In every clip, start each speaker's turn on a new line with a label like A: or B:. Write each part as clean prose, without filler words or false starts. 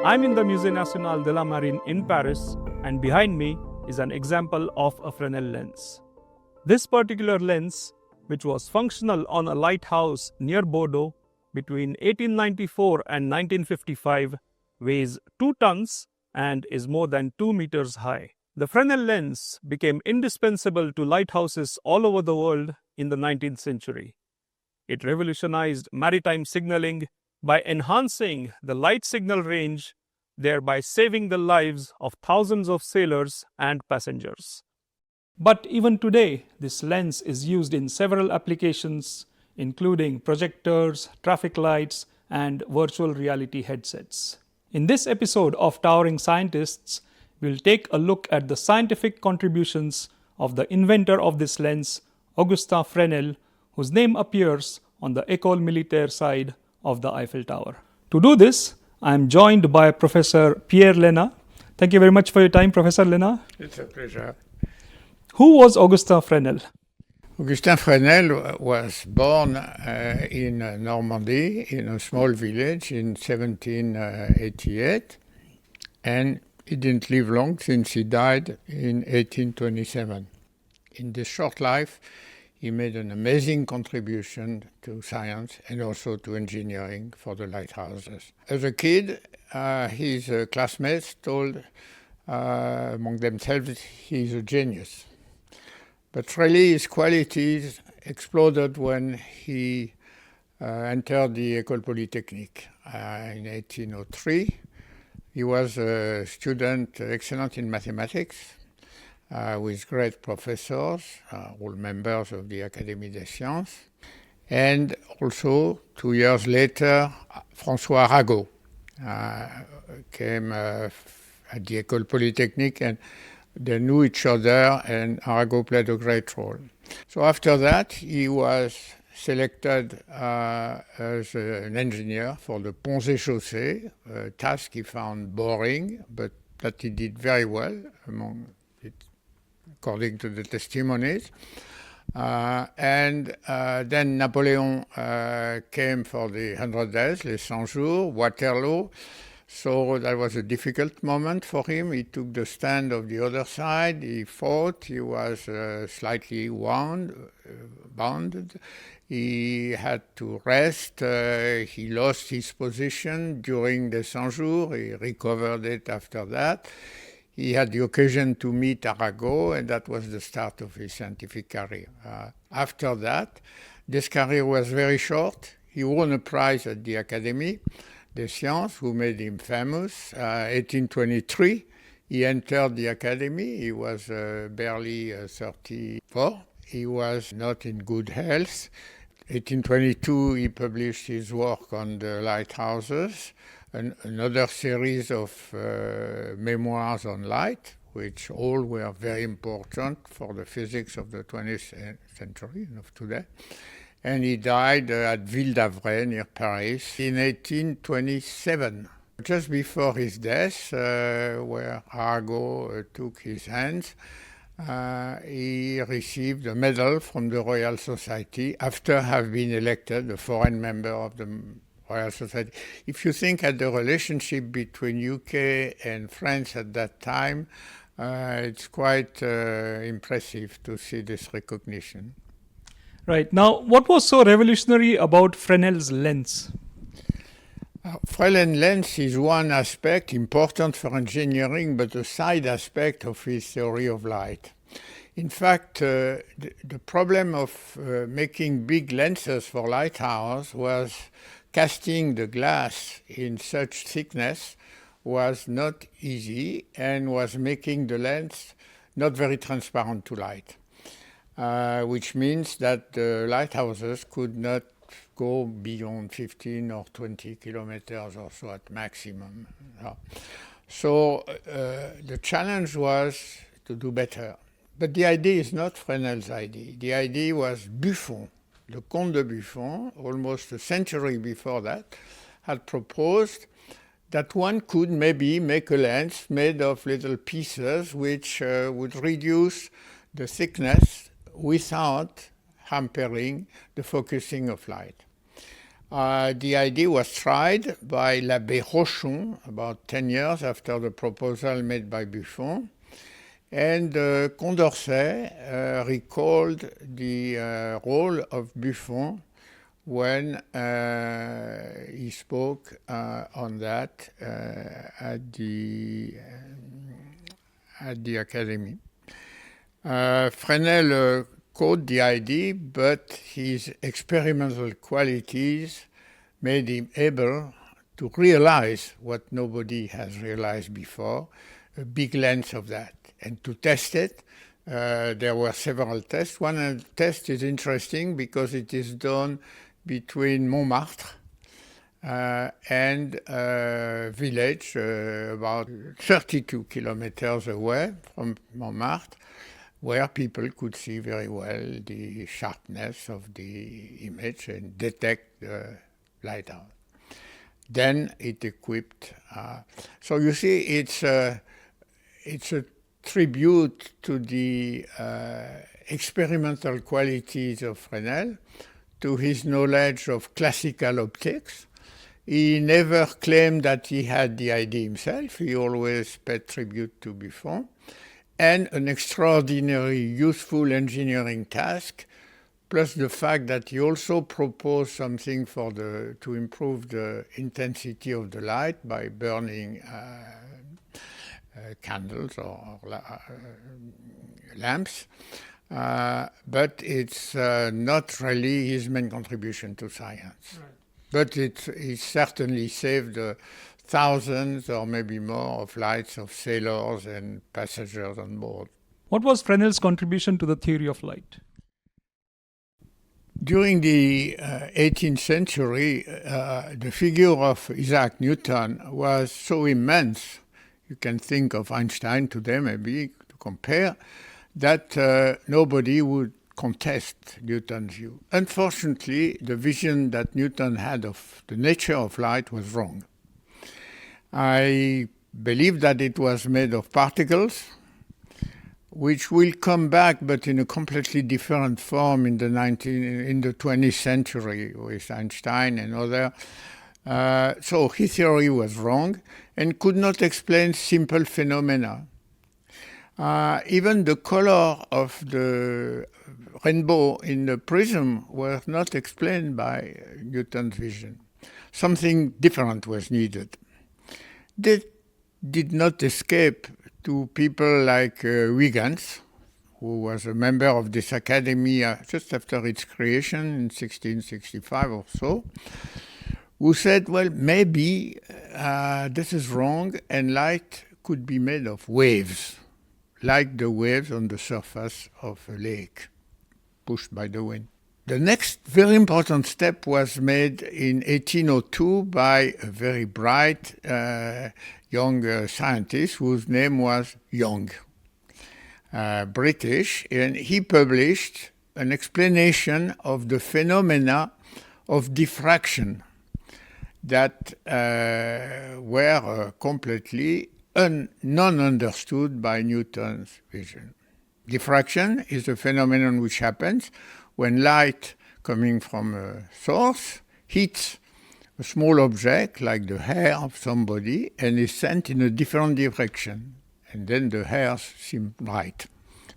A: I'm in the Musée National de la Marine in Paris, and behind me is an example of a Fresnel lens. This particular lens, which was functional on a lighthouse near Bordeaux between 1894 and 1955, weighs 2 tons and is more than 2 meters high. The Fresnel lens became indispensable to lighthouses all over the world in the 19th century. It revolutionized maritime signaling by enhancing the light signal range, thereby saving the lives of thousands of sailors and passengers. But even today, this lens is used in several applications, including projectors, traffic lights, and virtual reality headsets. In this episode of Towering Scientists, we'll take a look at the scientific contributions of the inventor of this lens, Augustin Fresnel, whose name appears on the École Militaire side of the Eiffel Tower. To do this, I am joined by Professor Pierre Léna. Thank you very much for your time, Professor Léna.
B: It's a pleasure.
A: Who was Augustin Fresnel?
B: Augustin Fresnel was born in Normandy, in a small village in 1788, and he didn't live long since he died in 1827. In this short life, he made an amazing contribution to science and also to engineering for the lighthouses. As a kid, his classmates told among themselves he's a genius. But really his qualities exploded when he entered the École Polytechnique in 1803. He was a student excellent in mathematics, with great professors, all members of the Académie des Sciences. And also, 2 years later, François Arago came at the École Polytechnique, and they knew each other, and Arago played a great role. So after that, he was selected as an engineer for the Ponts et Chaussées, a task he found boring, but that he did very well, according to the testimonies. Then Napoleon came for the 100 days, les 100 jours, Waterloo. So that was a difficult moment for him. He took the stand of the other side. He fought. He was slightly wounded. He had to rest. He lost his position during the 100 jours. He recovered it after that. He had the occasion to meet Arago, and that was the start of his scientific career. After that, this career was very short. He won a prize at the Académie des Sciences, who made him famous. 1823, he entered the Academy. He was barely 34. He was not in good health. 1822, he published his work on the lighthouses, another series of memoirs on light, which all were very important for the physics of the 20th century and of today. And he died at Ville d'Avray, near Paris, in 1827. Just before his death, where Arago took his hands, he received a medal from the Royal Society after having been elected a foreign member of the Royal Society. If you think at the relationship between UK and France at that time, it's quite impressive to see this recognition.
A: Right. Now, what was so revolutionary about Fresnel's lens?
B: Fresnel lens is one aspect important for engineering, but a side aspect of his theory of light. In fact, the problem of making big lenses for lighthouses was casting the glass in such thickness was not easy and was making the lens not very transparent to light. Which means that the lighthouses could not go beyond 15 or 20 kilometers or so at maximum. So the challenge was to do better. But the idea is not Fresnel's idea. The idea was Buffon, the Comte de Buffon, almost a century before that, had proposed that one could maybe make a lens made of little pieces which would reduce the thickness without hampering the focusing of light. The idea was tried by l'Abbé Rochon about 10 years after the proposal made by Buffon. And Condorcet recalled the role of Buffon when he spoke on that at the Academy. Fresnel caught the idea, but his experimental qualities made him able to realize what nobody has realized before, a big lens of that. And to test it, there were several tests. One test is interesting because it is done between Montmartre and a village about 32 kilometers away from Montmartre, where people could see very well the sharpness of the image and detect the lighthouse. Then it equipped. So you see, it's a tribute to the experimental qualities of Fresnel, to his knowledge of classical optics. He never claimed that he had the idea himself. He always paid tribute to Buffon. And an extraordinary useful engineering task, plus the fact that he also proposed something to improve the intensity of the light by burning candles or lamps. But it's not really his main contribution to science. Right. But it certainly saved thousands or maybe more of lives of sailors and passengers on board.
A: What was Fresnel's contribution to the theory of light?
B: During the 18th century, the figure of Isaac Newton was so immense, you can think of Einstein today maybe to compare, that nobody would contest Newton's view. Unfortunately, the vision that Newton had of the nature of light was wrong. I believe that it was made of particles, which will come back, but in a completely different form in the 20th century with Einstein and others. So his theory was wrong and could not explain simple phenomena. Even the color of the rainbow in the prism was not explained by Newton's vision. Something different was needed. This did not escape to people like Huygens, who was a member of this academy just after its creation in 1665 or so, who said, well, maybe this is wrong and light could be made of waves, like the waves on the surface of a lake, pushed by the wind. The next very important step was made in 1802 by a very bright young scientist whose name was Young, British, and he published an explanation of the phenomena of diffraction that were completely non-understood by Newton's vision. Diffraction is a phenomenon which happens when light coming from a source hits a small object like the hair of somebody and is sent in a different direction. And then the hairs seem bright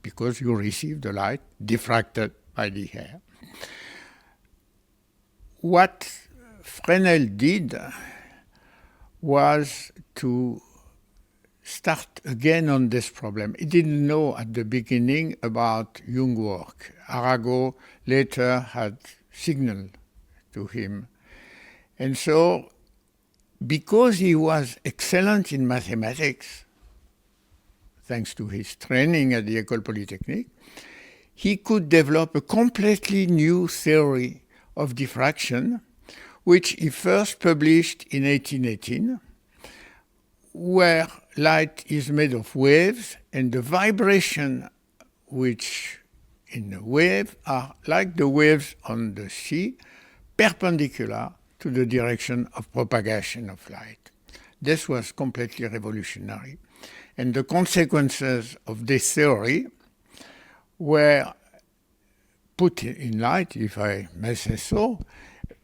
B: because you receive the light diffracted by the hair. What Fresnel did was to start again on this problem. He didn't know at the beginning about Jung's work. Arago later had signaled to him. And so, because he was excellent in mathematics, thanks to his training at the École Polytechnique, he could develop a completely new theory of diffraction, which he first published in 1818, where light is made of waves, and the vibration which in the wave are like the waves on the sea, perpendicular to the direction of propagation of light. This was completely revolutionary. And the consequences of this theory were put in light, if I may say so,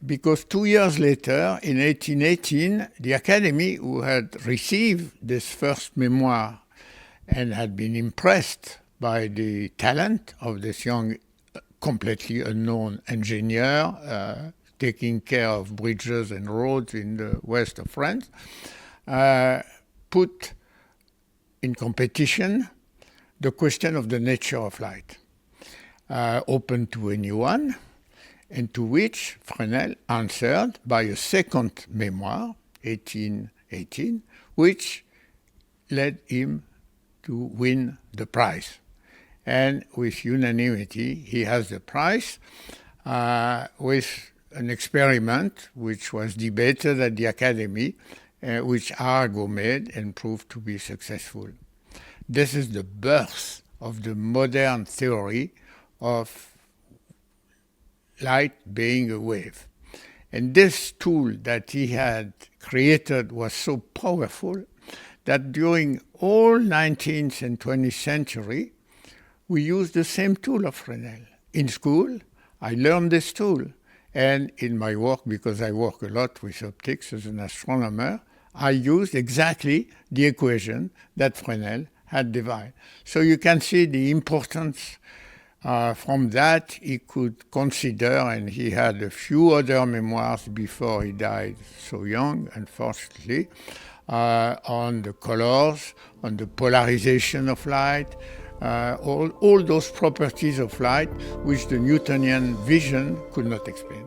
B: because 2 years later, in 1818, the Academy, who had received this first memoir and had been impressed by the talent of this young, completely unknown engineer taking care of bridges and roads in the west of France, put in competition the question of the nature of light, open to anyone, and to which Fresnel answered by a second memoir, 1818, which led him to win the prize. And with unanimity, he has the prize with an experiment which was debated at the Academy, which Arago made and proved to be successful. This is the birth of the modern theory of light being a wave. And this tool that he had created was so powerful that during all 19th and 20th century, we used the same tool of Fresnel. In school, I learned this tool. And in my work, because I work a lot with optics as an astronomer, I used exactly the equation that Fresnel had devised. So you can see the importance. From that, he could consider, and he had a few other memoirs before he died so young, unfortunately, on the colors, on the polarization of light, all those properties of light which the Newtonian vision could not explain.